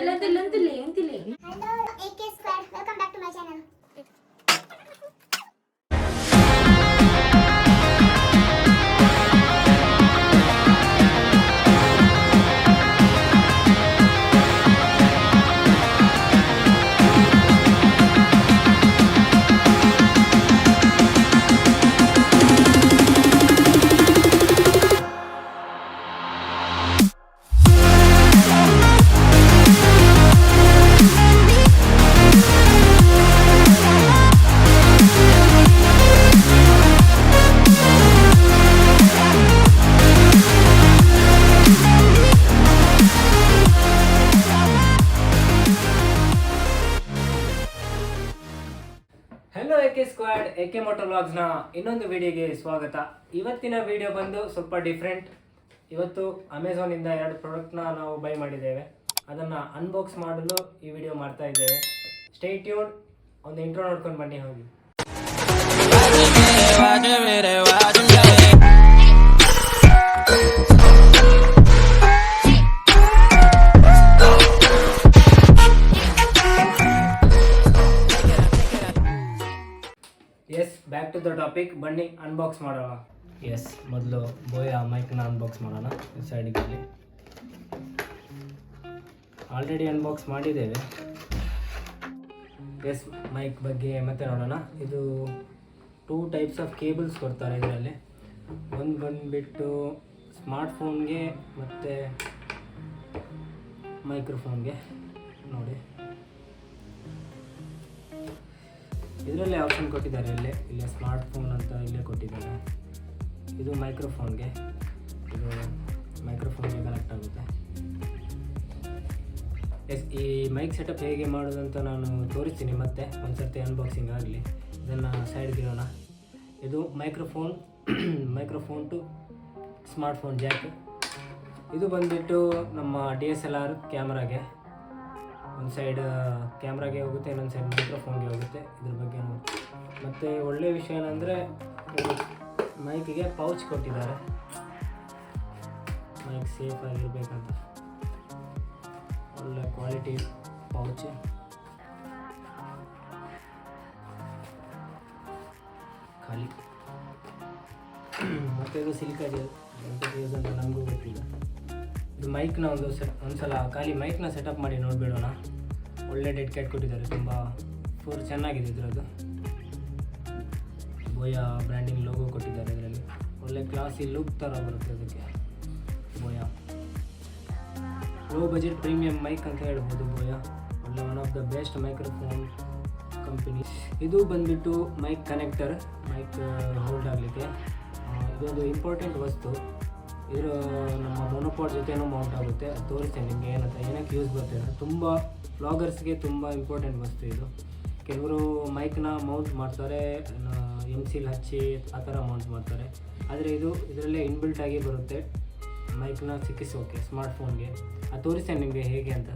AK Squad. Welcome back to my channel. Hello AK squad AK moto ವ್ಲಾಗ್ಸ್ನ ಇನ್ನೊಂದು ವಿಡಿಯೋಗೆ ಸ್ವಾಗತ. ಇವತ್ತಿನ ವಿಡಿಯೋ ಬಂದು ಸ್ವಲ್ಪ ಡಿಫ್ರೆಂಟ್. ಇವತ್ತು ಅಮೆಝಾನಿಂದ 2 ಪ್ರಾಡಕ್ಟ್ನ ನಾವು ಬೈ ಮಾಡಿದ್ದೇವೆ. ಅದನ್ನು ಅನ್ಬಾಕ್ಸ್ ಮಾಡಲು ಈ ವಿಡಿಯೋ ಮಾಡ್ತಾ ಇದ್ದೇವೆ. Stay tune. ಒಂದು ಇಂಟ್ರೋ ನೋಡ್ಕೊಂಡು ಬನ್ನಿ ಹೋಗಿ. Yes, back to the topic. ಬನ್ನಿ ಅನ್ಬಾಕ್ಸ್ ಮಾಡೋಣ. ಎಸ್, ಮೊದಲು ಬೋಯಾ ಮೈಕ್ನ ಅನ್ಬಾಕ್ಸ್ ಮಾಡೋಣ. ಈ ಸೈಡಿಗೆ ಆಲ್ರೆಡಿ ಅನ್ಬಾಕ್ಸ್ ಮಾಡಿದ್ದೇವೆ. ಎಸ್, ಮೈಕ್ ಬಗ್ಗೆ ಮತ್ತೆ ನೋಡೋಣ. ಇದು 2 ಟೈಪ್ಸ್ ಆಫ್ ಕೇಬಲ್ಸ್ ಕೊಡ್ತಾರೆ ಇದರಲ್ಲಿ. ಒಂದು ಬಂದುಬಿಟ್ಟು ಸ್ಮಾರ್ಟ್ಫೋನ್ಗೆ ಮತ್ತು ಮೈಕ್ರೋಫೋನ್ಗೆ. ನೋಡಿ, ಇದರಲ್ಲೇ ಆಪ್ಷನ್ ಕೊಟ್ಟಿದ್ದಾರೆ. ಇಲ್ಲೇ ಸ್ಮಾರ್ಟ್ಫೋನ್ ಅಂತ ಇಲ್ಲೇ ಕೊಟ್ಟಿದ್ದಾರೆ. ಇದು ಮೈಕ್ರೋಫೋನ್ಗೆ ಕನೆಕ್ಟ್ ಆಗುತ್ತೆ. ಎಸ್, ಈ ಮೈಕ್ ಸೆಟಪ್ ಹೇಗೆ ಮಾಡೋದಂತ ನಾನು ತೋರಿಸ್ತೀನಿ ಮತ್ತೆ ಒಂದು ಸರ್ತಿ ಅನ್ಬಾಕ್ಸಿಂಗ್ ಆಗಲಿ. ಇದನ್ನು ಸೈಡ್ಗೆ ಇಡೋಣ. ಇದು ಮೈಕ್ರೋಫೋನ್ ಟು ಸ್ಮಾರ್ಟ್ಫೋನ್ ಜಾಕ್. ಇದು ಬಂದುಬಿಟ್ಟು ನಮ್ಮ DSLR ಕ್ಯಾಮ್ರಾಗೆ. ಒಂದು ಸೈಡ್ ಕ್ಯಾಮ್ರಾಗೆ ಹೋಗುತ್ತೆ, ಇನ್ನೊಂದು ಸೈಡ್ ಮೈಕ್ರೋಫೋನ್ಗೆ ಹೋಗುತ್ತೆ. ಇದ್ರ ಬಗ್ಗೆ ಮತ್ತು ಒಳ್ಳೆಯ ವಿಷಯ ಏನಂದರೆ ಮೈಕಿಗೆ ಪೌಚ್ ಕೊಟ್ಟಿದ್ದಾರೆ. ಮೈಕ್ ಸೇಫ್ ಆಗಿರಬೇಕಂತ ಒಳ್ಳೆ ಕ್ವಾಲಿಟಿ ಪೌಚ್. ಖಾಲಿ ಮತ್ತು ಇದು ಸಿಲಿಕಾ ಜೆಲ್ ಯೂಸ್ ಅಂತ ನಮಗೂ ಗೊತ್ತಿಲ್ಲ. ಇದು ಮೈಕ್ನ ಒಂದ್ಸಲ ಖಾಲಿ ಮೈಕ್ನ ಸೆಟಪ್ ಮಾಡಿ ನೋಡಿಬಿಡೋಣ. ಒಳ್ಳೆ ಡೆಡ್ ಕ್ಯಾಟ್ ಕೊಟ್ಟಿದ್ದಾರೆ. ತುಂಬ ಫುಲ್ ಚೆನ್ನಾಗಿದೆ ಇದರದ್ದು. ಬೋಯಾ ಬ್ರ್ಯಾಂಡಿಂಗ್ ಲೋಗೋ ಕೊಟ್ಟಿದ್ದಾರೆ ಇದರಲ್ಲಿ. ಒಳ್ಳೆ ಕ್ಲಾಸಿ ಲುಕ್ ಥರ ಬರುತ್ತೆ ಅದಕ್ಕೆ. ಬೋಯಾ ಲೋ ಬಜೆಟ್ ಪ್ರೀಮಿಯಂ ಮೈಕ್ ಅಂತ ಹೇಳ್ಬೋದು. ಬೋಯಾ ಒಳ್ಳೆ one of the best microphone company. ಇದು ಬಂದುಬಿಟ್ಟು ಮೈಕ್ ಕನೆಕ್ಟರ್, ಮೈಕ್ ಹೋಲ್ಡ್ ಆಗಲಿಕ್ಕೆ. ಇದೊಂದು ಇಂಪಾರ್ಟೆಂಟ್ ವಸ್ತು. ಇದು ನಮ್ಮ ಮೊನೋಪಾಡ್ ಜೊತೆನೂ ಮೌಂಟ್ ಆಗುತ್ತೆ. ಅದು ತೋರಿಸ್ತೇನೆ ನಿಮಗೆ ಏನಕ್ಕೆ ಯೂಸ್ ಬರ್ತದೆ. ತುಂಬ ವ್ಲಾಗರ್ಸ್ಗೆ ತುಂಬ ಇಂಪಾರ್ಟೆಂಟ್ ವಸ್ತು ಇದು. ಕೆಲವರು ಮೈಕ್ನ ಮೌಂಟ್ ಮಾಡ್ತಾರೆ, MCL ಹಚ್ಚಿ ಆ ಥರ ಮೌಂಟ್ ಮಾಡ್ತಾರೆ. ಆದರೆ ಇದರಲ್ಲೇ ಇನ್ಬಿಲ್ಟ್ ಆಗಿ ಬರುತ್ತೆ ಮೈಕ್ನ ಸಿಕ್ಕಿಸೋಕೆ ಸ್ಮಾರ್ಟ್ಫೋನ್ಗೆ. ಅದು ತೋರಿಸ್ತೇನೆ ನಿಮಗೆ ಹೇಗೆ ಅಂತ.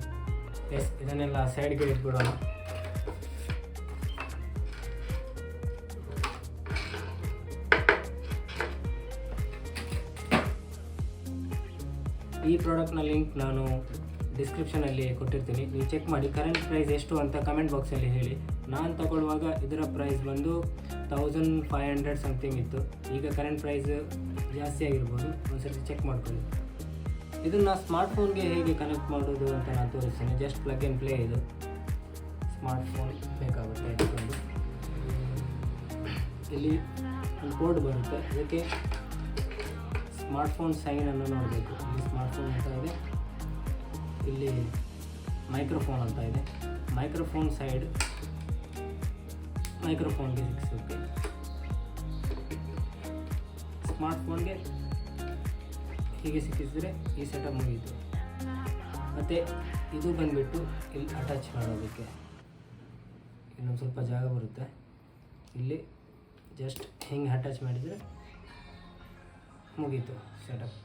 ಎಸ್, ಇದನ್ನೆಲ್ಲ ಸೈಡ್ಗೆ ಇಟ್ಬಿಡೋಣ. ಈ ಪ್ರಾಡಕ್ಟ್ನ ಲಿಂಕ್ ನಾನು ಡಿಸ್ಕ್ರಿಪ್ಷನಲ್ಲಿ ಕೊಟ್ಟಿರ್ತೀನಿ. ನೀವು ಚೆಕ್ ಮಾಡಿ. ಕರೆಂಟ್ ಪ್ರೈಸ್ ಎಷ್ಟು ಅಂತ ಕಮೆಂಟ್ ಬಾಕ್ಸಲ್ಲಿ ಹೇಳಿ. ನಾನು ತಗೊಳ್ಳುವಾಗ ಇದರ ಪ್ರೈಸ್ ಬಂದು 1500 ಸಮಥಿಂಗ್ ಇತ್ತು. ಈಗ ಕರೆಂಟ್ ಪ್ರೈಸ್ ಜಾಸ್ತಿ ಆಗಿರ್ಬೋದು. ಒಂದ್ಸರಿ ಚೆಕ್ ಮಾಡ್ಕೊಳ್ಳಿ. ಇದನ್ನು ಸ್ಮಾರ್ಟ್ಫೋನ್ಗೆ ಹೇಗೆ ಕನೆಕ್ಟ್ ಮಾಡೋದು ಅಂತ ನಾನು ತೋರಿಸ್ತೀನಿ. Just plug and play. ಇದು ಸ್ಮಾರ್ಟ್ಫೋನ್ ಬೇಕಾಗುತ್ತೆ. ಇದಕ್ಕೊಂದು ಇಲ್ಲಿ ಒಂದು ಕೋಡ್ ಬರುತ್ತೆ. ಅದಕ್ಕೆ ಸ್ಮಾರ್ಟ್ಫೋನ್ ಸೈನನ್ನು ನೋಡಬೇಕು. ಇಲ್ಲಿ ಸ್ಮಾರ್ಟ್ಫೋನ್ ಅಂತ ಇದೆ, ಇಲ್ಲಿ ಮೈಕ್ರೋಫೋನ್ ಅಂತ ಇದೆ. Microphone side ಮೈಕ್ರೋಫೋನ್ಗೆ ಸಿಕ್ಕಿಸುತ್ತೆ. ಸ್ಮಾರ್ಟ್ಫೋನ್ಗೆ ಹೀಗೆ ಸಿಕ್ಕಿಸಿದ್ರೆ ಈ ಸೆಟಪ್ ಮುಗೀತು. ಮತ್ತು ಇದು ಬಂದುಬಿಟ್ಟು ಇಲ್ಲಿ ಅಟ್ಯಾಚ್ ಮಾಡೋದಕ್ಕೆ ಇನ್ನೊಂದು ಸ್ವಲ್ಪ ಜಾಗ ಬರುತ್ತೆ. ಇಲ್ಲಿ ಜಸ್ಟ್ ಹಿಂಗೆ ಅಟ್ಯಾಚ್ ಮಾಡಿದರೆ ಮುಗೀತು ಸೆಟಪ್.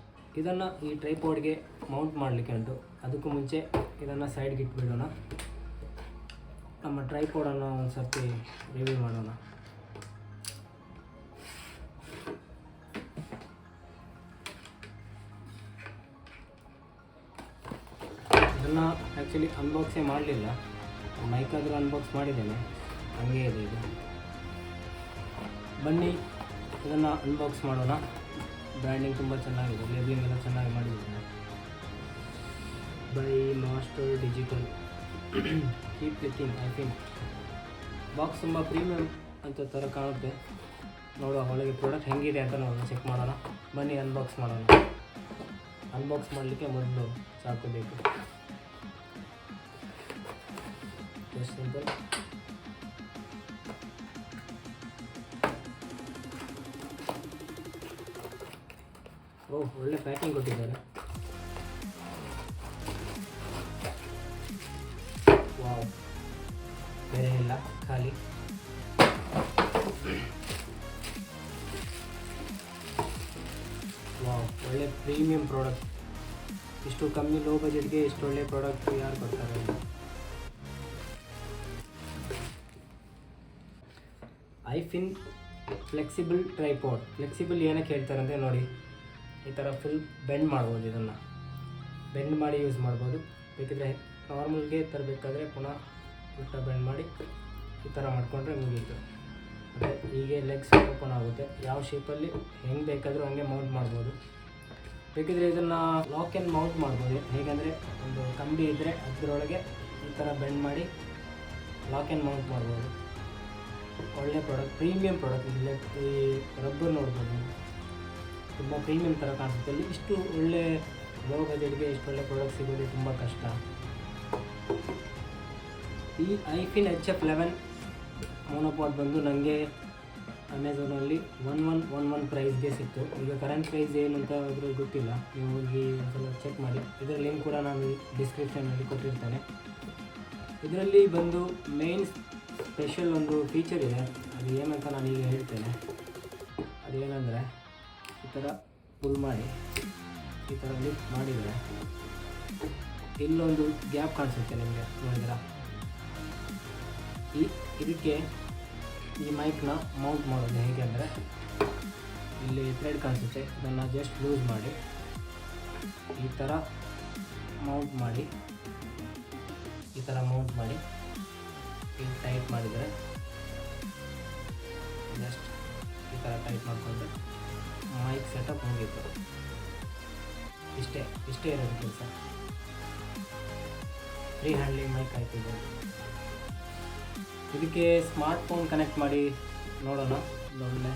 ಇದನ್ನು ಈ ಟ್ರೈಪಾಡ್ಗೆ ಮೌಂಟ್ ಮಾಡಲಿಕ್ಕೆ ಉಂಟು. ಅದಕ್ಕೂ ಮುಂಚೆ ಇದನ್ನು ಸೈಡ್ಗೆ ಇಟ್ಬಿಡೋಣ. ನಮ್ಮ ಟ್ರೈಪಾಡನ್ನು ಒಂದು ಸರ್ತಿ ರಿವ್ಯೂ ಮಾಡೋಣ. ಇದನ್ನು ಆ್ಯಕ್ಚುಲಿ ಅನ್ಬಾಕ್ಸೇ ಮಾಡಲಿಲ್ಲ, ಮೈಕಾದರೂ ಅನ್ಬಾಕ್ಸ್ ಮಾಡಿದ್ದೇನೆ, ಹಾಗೇ ಇದೆ ಇದು. ಬನ್ನಿ ಇದನ್ನು ಅನ್ಬಾಕ್ಸ್ ಮಾಡೋಣ. ಬ್ರ್ಯಾಂಡಿಂಗ್ ತುಂಬ ಚೆನ್ನಾಗಿದೆ, ಲೇಬಲಿಂಗ್ ಎಲ್ಲ ಚೆನ್ನಾಗಿ ಮಾಡಿದ್ದೇನೆ. By master digital keep clicking. I think box ತುಂಬ ಪ್ರೀಮಿಯಮ್ ಅಂತ ಥರ ಕಾಣುತ್ತೆ. ನೋಡುವ ಒಳಗೆ ಪ್ರಾಡಕ್ಟ್ ಹೆಂಗಿದೆ ಅಂತ ನೋಡೋಣ, ಚೆಕ್ ಮಾಡೋಣ. ಬನ್ನಿ ಅನ್ಬಾಕ್ಸ್ ಮಾಡೋಣ. ಅನ್ಬಾಕ್ಸ್ ಮಾಡಲಿಕ್ಕೆ ಮೊದಲು ಚಾಕು ಬೇಕು. Just simple. ಓಹ್, ಒಳ್ಳೆ ಪ್ಯಾಕಿಂಗ್ ಕೊಟ್ಟಿದ್ದಾರೆ. ವಾವ್, ಬೇರೆ ಇಲ್ಲ, ಖಾಲಿ. ವಾವ್, ಒಳ್ಳೆ ಪ್ರೀಮಿಯಂ ಪ್ರಾಡಕ್ಟ್. ಇಷ್ಟು ಕಮ್ಮಿ ಲೋ ಬಜೆಟ್ಗೆ ಇಷ್ಟು ಒಳ್ಳೆ ಪ್ರಾಡಕ್ಟ್ ಯಾರು ಕೊಡ್ತಾರೆ? ಐಫಿನ್ ಫ್ಲೆಕ್ಸಿಬಲ್ ಟ್ರೈಪಾಡ್. ಫ್ಲೆಕ್ಸಿಬಲ್ ಏನಕ್ಕೆ ಹೇಳ್ತಾರೆ ಅಂದರೆ ನೋಡಿ, ಈ ಥರ ಫುಲ್ ಬೆಂಡ್ ಮಾಡ್ಬೋದು. ಇದನ್ನು ಬೆಂಡ್ ಮಾಡಿ ಯೂಸ್ ಮಾಡ್ಬೋದು. ಬೇಕಿದ್ರೆ ನಾರ್ಮಲ್ಗೆ ತರಬೇಕಾದ್ರೆ ಪುನಃ ಉಲ್ಟಾ ಬೆಂಡ್ ಮಾಡಿ ಈ ಥರ ಮಾಡಿಕೊಂಡ್ರೆ ಮುಗೀತು. ಮತ್ತು ಹೀಗೆ ಲೆಗ್ಸ್ ಓಪನ್ ಆಗುತ್ತೆ. ಯಾವ ಶೇಪಲ್ಲಿ ಹೆಂಗೆ ಬೇಕಾದರೂ ಹಂಗೆ ಮೌಂಟ್ ಮಾಡ್ಬೋದು. ಬೇಕಿದ್ರೆ ಇದನ್ನು ಲಾಕ್ ಆ್ಯಂಡ್ ಮೌಂಟ್ ಮಾಡ್ಬೋದು. ಹೇಗೆಂದರೆ ಒಂದು ಕಂಬಿ ಇದ್ದರೆ ಅದರೊಳಗೆ ಈ ಥರ ಬೆಂಡ್ ಮಾಡಿ ಲಾಕ್ ಆ್ಯಂಡ್ ಮೌಂಟ್ ಮಾಡ್ಬೋದು. ಒಳ್ಳೆ ಪ್ರಾಡಕ್ಟ್, ಪ್ರೀಮಿಯಂ ಪ್ರಾಡಕ್ಟ್. ಇಲ್ಲಿ ಈ ರಬ್ಬರ್ ನೋಡ್ಬೋದು, ತುಂಬ ಪ್ರೀಮಿಯಂ ಥರ ಕಾಣಿಸುತ್ತೆ. ಇಲ್ಲಿ ಇಷ್ಟು ಒಳ್ಳೆ ಲೋ ಬಜೆಟ್ಗೆ ಇಷ್ಟು ಒಳ್ಳೆ ಪ್ರಾಡಕ್ಟ್ ಸಿಗೋದು ತುಂಬ ಕಷ್ಟ. ಈ ಐಫಿನ್ HF11 ಮೋನೋಪಾಡ್ ಬಂದು ನನಗೆ ಅಮೆಝಾನಲ್ಲಿ 1111 ಪ್ರೈಸ್ಗೆ ಸಿಕ್ತು. ಈಗ ಕರೆಂಟ್ ಪ್ರೈಸ್ ಏನಂತ ಅದ್ರ ಗೊತ್ತಿಲ್ಲ, ನೀವು ಹೋಗಿ ಒಂದ್ಸಲ ಚೆಕ್ ಮಾಡಿ. ಇದರ ಲಿಂಕ್ ಕೂಡ ನಾನು ಡಿಸ್ಕ್ರಿಪ್ಷನಲ್ಲಿ ಕೊಟ್ಟಿರ್ತೇನೆ. ಇದರಲ್ಲಿ ಬಂದು ಮೇನ್ ಸ್ಪೆಷಲ್ ಒಂದು ಫೀಚರ್ ಇದೆ, ಅದು ಏನಂತ ನಾನು ಈಗ ಹೇಳ್ತೇನೆ. ಅದೇನೆಂದರೆ ಈ ಥರ ಪುಲ್ ಮಾಡಿ ಈ ಥರ ಲಿಫ್ಟ್ ಮಾಡಿದರೆ ಇಲ್ಲೊಂದು ಗ್ಯಾಪ್ ಕಾಣಿಸುತ್ತೆ ನಿಮಗೆ, ನೋಡಿದ್ರ? ಇದಕ್ಕೆ ಈ ಮೈಕ್ನ ಮೌಂಟ್ ಮಾಡೋದು ಹೇಗೆ ಅಂದರೆ, ಇಲ್ಲಿ ಥ್ರೆಡ್ ಕಾಣಿಸುತ್ತೆ, ಇದನ್ನು ಜಸ್ಟ್ ಲೂಸ್ ಮಾಡಿ ಈ ಥರ ಮೌಂಟ್ ಮಾಡಿ ಇಲ್ಲಿ ಟೈಟ್ ಮಾಡಿದರೆ, ಜಸ್ಟ್ ಈ ಥರ ಟೈಟ್ ಮಾಡಿಕೊಂಡ್ರೆ ಮೈಕ್ ಸೆಟಪ್ ಮುಗೀತು. ಇಷ್ಟೇ ಇರೋದು ಕೆಲಸ. ಫ್ರೀ ಹ್ಯಾಂಡ್ಲಿಂಗ್ ಮೈಕ್ ಆಯ್ತಿದೆ. ಇದಕ್ಕೆ ಸ್ಮಾರ್ಟ್ಫೋನ್ ಕನೆಕ್ಟ್ ಮಾಡಿ ನೋಡೋಣ. ಒಳ್ಳೆ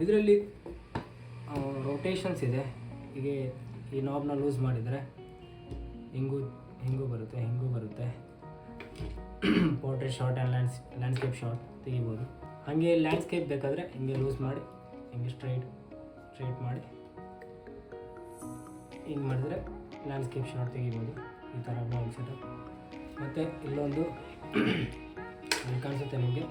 ಇದರಲ್ಲಿ ರೋಟೇಷನ್ಸ್ ಇದೆ. ಹೀಗೆ ಈ ನಾಬ್ನ ಲೂಸ್ ಮಾಡಿದರೆ ಹಿಂಗೂ ಬರುತ್ತೆ. Portrait short and landscape short ತೆಗಿಬೋದು. ಹಾಗೆ ಲ್ಯಾಂಡ್ಸ್ಕೇಪ್ ಬೇಕಾದರೆ ಹಿಂಗೆ ಲೂಸ್ ಮಾಡಿ ಹಿಂಗೆ ಸ್ಟ್ರೈಟ್ ಮಾಡಿ ಹಿಂಗೆ ಮಾಡಿದ್ರೆ ಲ್ಯಾಂಡ್ಸ್ಕೇಪ್ ಶಾರ್ಟ್ ತೆಗಿಬೋದು. ಈ ಥರ ಬ್ಲಾಗ್ ಸೆಟಪ್. ಮತ್ತು ಇಲ್ಲೊಂದು ಇಲ್ಲಿ ಕಾಣಿಸುತ್ತೆ ನಿಮಗೆ,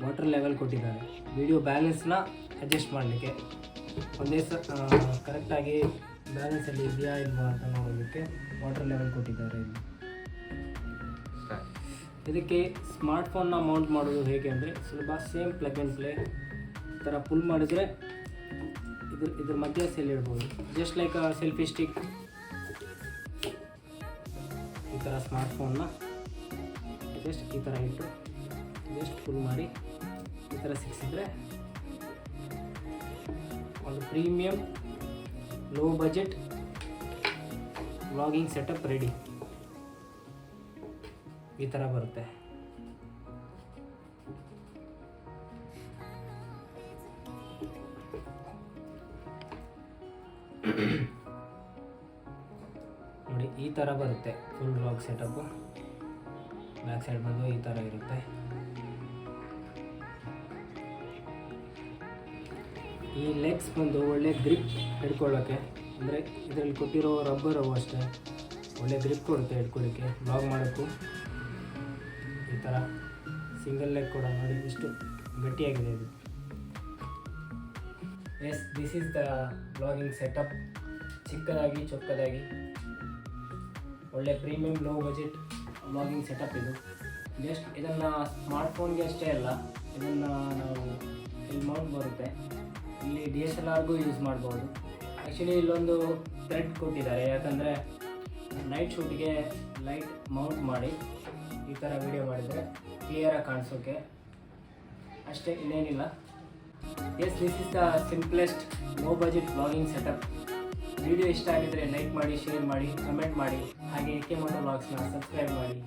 ವಾಟರ್ ಲೆವೆಲ್ ಕೊಟ್ಟಿದ್ದಾರೆ. ವಿಡಿಯೋ ಬ್ಯಾಲೆನ್ಸ್ನ ಅಡ್ಜಸ್ಟ್ ಮಾಡಲಿಕ್ಕೆ, ಒಂದೇ ಕರೆಕ್ಟಾಗಿ ಬ್ಯಾಲೆನ್ಸಲ್ಲಿ ಇದೆಯಾ ಇಲ್ವಾ ಅಂತ ನೋಡೋದಕ್ಕೆ ವಾಟರ್ ಲೆವೆಲ್ ಕೊಟ್ಟಿದ್ದಾರೆ. ಇದಕ್ಕೆ ಸ್ಮಾರ್ಟ್ಫೋನ್ನ ಮೌಂಟ್ ಮಾಡೋದು ಹೇಗೆ ಅಂದರೆ ಸುಲಭ, ಸೇಮ್ ಪ್ಲಗ್ ಆ್ಯಂಡ್ ಪ್ಲೇ. ಈ ಥರ ಪುಲ್ ಮಾಡಿದರೆ ಇದ್ರ ಮಧ್ಯೆ ಸೆಲ್ ಇಡ್ಬೋದು, ಜಸ್ಟ್ ಲೈಕ್ ಸೆಲ್ಫಿ ಸ್ಟಿಕ್. ಈ ಥರ ಸ್ಮಾರ್ಟ್ಫೋನ್ನ ಜಸ್ಟ್ ಈ ಥರ ಇಟ್ಟು ಜಸ್ಟ್ ಫುಲ್ ಮಾಡಿ ಈ ಥರ ಸಿಕ್ಕಿಸಿದ್ರೆ ಒಂದು premium low budget vlogging setup ready. ಈ ಥರ ಬರುತ್ತೆ. ನೋಡಿ, ಈ ಥರ ಬರುತ್ತೆ full vlog setup. Back side ಬಂದು ಈ ಥರ ಇರುತ್ತೆ. ಈ ಲೆಗ್ಸ್ ಬಂದು ಒಳ್ಳೆ ಗ್ರಿಪ್ ಹಿಡ್ಕೊಳ್ಳೋಕ್ಕೆ, ಅಂದರೆ ಇದರಲ್ಲಿ ಕೊಟ್ಟಿರೋ ರಬ್ಬರ್ ಅವು ಅಷ್ಟೇ ಒಳ್ಳೆ ಗ್ರಿಪ್ ಕೊಡುತ್ತೆ ಹಿಡ್ಕೊಳ್ಳೋಕ್ಕೆ, ಬ್ಲಾಗ್ ಮಾಡೋಕ್ಕೂ. ಈ ಥರ ಸಿಂಗಲ್ ಲೆಗ್ ಕೂಡ ನೋಡಿ ಇಷ್ಟು ಗಟ್ಟಿಯಾಗಿದೆ ಇದು. Yes, this is the blogging setup. ಚಿಕ್ಕದಾಗಿ ಚೊಕ್ಕದಾಗಿ ಒಳ್ಳೆ premium low budget blogging setup ಇದು. ಜಸ್ಟ್ ಇದನ್ನು ಸ್ಮಾರ್ಟ್ಫೋನ್ಗೆ ಅಷ್ಟೇ ಅಲ್ಲ, ಇದನ್ನು ನಾವು ಇಲ್ಲಿ ಮೌಂಟ್ ಬರುತ್ತೆ, ಇಲ್ಲಿ DSLRಗೂ ಯೂಸ್ ಮಾಡ್ಬೋದು. ಆ್ಯಕ್ಚುಲಿ ಇಲ್ಲೊಂದು ಥ್ರೆಡ್ ಕೊಟ್ಟಿದ್ದಾರೆ, ಯಾಕಂದರೆ ನೈಟ್ ಶೂಟ್ಗೆ ಲೈಟ್ ಮೌಂಟ್ ಮಾಡಿ ಈ ಥರ ವಿಡಿಯೋ ಮಾಡಿದರೆ ಕ್ಲಿಯರಾಗಿ ಕಾಣಿಸೋಕ್ಕೆ ಅಷ್ಟೇ, ಇನ್ನೇನಿಲ್ಲ. Yes, this is the simplest low budget vlogging setup. Video ಇಷ್ಟ ಆಗಿದರೆ ಲೈಕ್ ಮಾಡಿ, ಶೇರ್ ಮಾಡಿ, ಕಮೆಂಟ್ ಮಾಡಿ, ಹಾಗೆ AK Moto Vlogsನ ಸಬ್ಸ್ಕ್ರೈಬ್ ಮಾಡಿ.